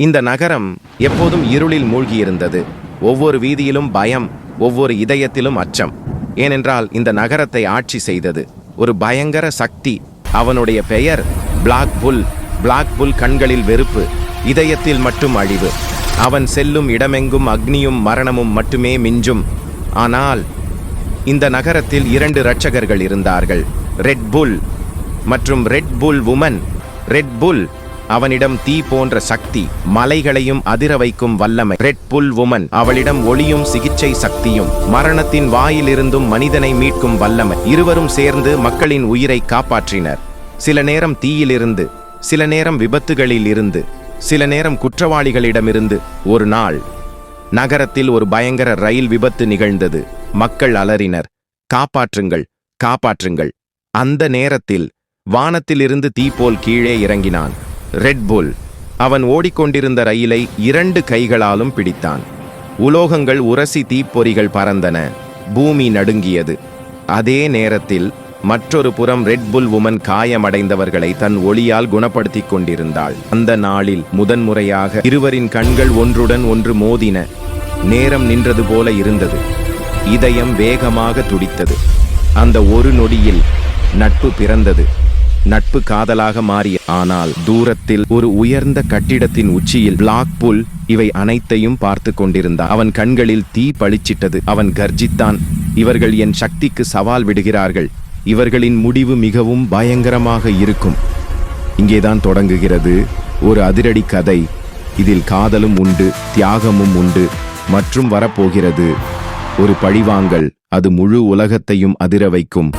இந்த நகரம் எப்போதும் இருளில் மூழ்கியிருந்தது. ஒவ்வொரு வீதியிலும் பயம், ஒவ்வொரு இதயத்திலும் அச்சம். ஏனென்றால் இந்த நகரத்தை ஆட்சி செய்தது ஒரு பயங்கர சக்தி. அவனுடைய பெயர் பிளாக் புல். பிளாக் புல் கண்களில் வெறுப்பு, இதயத்தில் மட்டும் அழிவு. அவன் செல்லும் இடமெங்கும் அக்னியும் மரணமும் மட்டுமே மிஞ்சும். ஆனால் இந்த நகரத்தில் 2 இரட்சகர்கள் இருந்தார்கள், ரெட் புல் மற்றும் Red Bull woman. Red Bull, அவனிடம் தீ போன்ற சக்தி, மலைகளையும் அதிர வைக்கும் வல்லமை. ரெட் புல் உமன், அவளிடம் ஒளியும் சிகிச்சை சக்தியும், மரணத்தின் வாயிலிருந்தும் மனிதனை மீட்கும் வல்லமை. இருவரும் சேர்ந்து மக்களின் உயிரை காப்பாற்றினர். சில நேரம் தீயிலிருந்து, சில நேரம் விபத்துகளில் இருந்து, சில நேரம் குற்றவாளிகளிடமிருந்து. ஒரு நாள் நகரத்தில் ஒரு பயங்கர ரயில் விபத்து நிகழ்ந்தது. மக்கள் அலறினர், காப்பாற்றுங்கள், காப்பாற்றுங்கள். அந்த நேரத்தில் வானத்திலிருந்து தீ போல் கீழே இறங்கினான் ரெட் புல். அவன் ஓடிக்கொண்டிருந்த ரயிலை 2 கைகளாலும் பிடித்தான். உலோகங்கள் உரசி தீப்பொறிகள் பறந்தன. பூமி நடுங்கியது. அதே நேரத்தில் மற்றொரு புறம் ரெட் புல் உமன் காயமடைந்தவர்களை தன் ஒளியால் குணப்படுத்திக் கொண்டிருந்தாள். அந்த நாளில் முதன்முறையாக இருவரின் கண்கள் ஒன்றுடன் ஒன்று மோதின. நேரம் நின்றது போல இருந்தது. இதயம் வேகமாக துடித்தது. அந்த ஒரு நொடியில் நட்பு பிறந்தது. நட்பு காதலாக மாறிய. ஆனால் தூரத்தில் ஒரு உயர்ந்த கட்டிடத்தின் உச்சியில் பிளாக் புல் இவை அனைத்தையும் பார்த்து கொண்டிருந்தான். அவன் கண்களில் தீ பளிச்சிட்டது. அவன் கர்ஜித்தான், இவர்கள் என் சக்திக்கு சவால் விடுகிறார்கள். இவர்களின் முடிவு மிகவும் பயங்கரமாக இருக்கும். இங்கேதான் தொடங்குகிறது ஒரு அதிரடி கதை. இதில் காதலும் உண்டு, தியாகமும் உண்டு, மற்றும் வரப்போகிறது ஒரு பழிவாங்கல். அது முழு உலகத்தையும் அதிர வைக்கும்.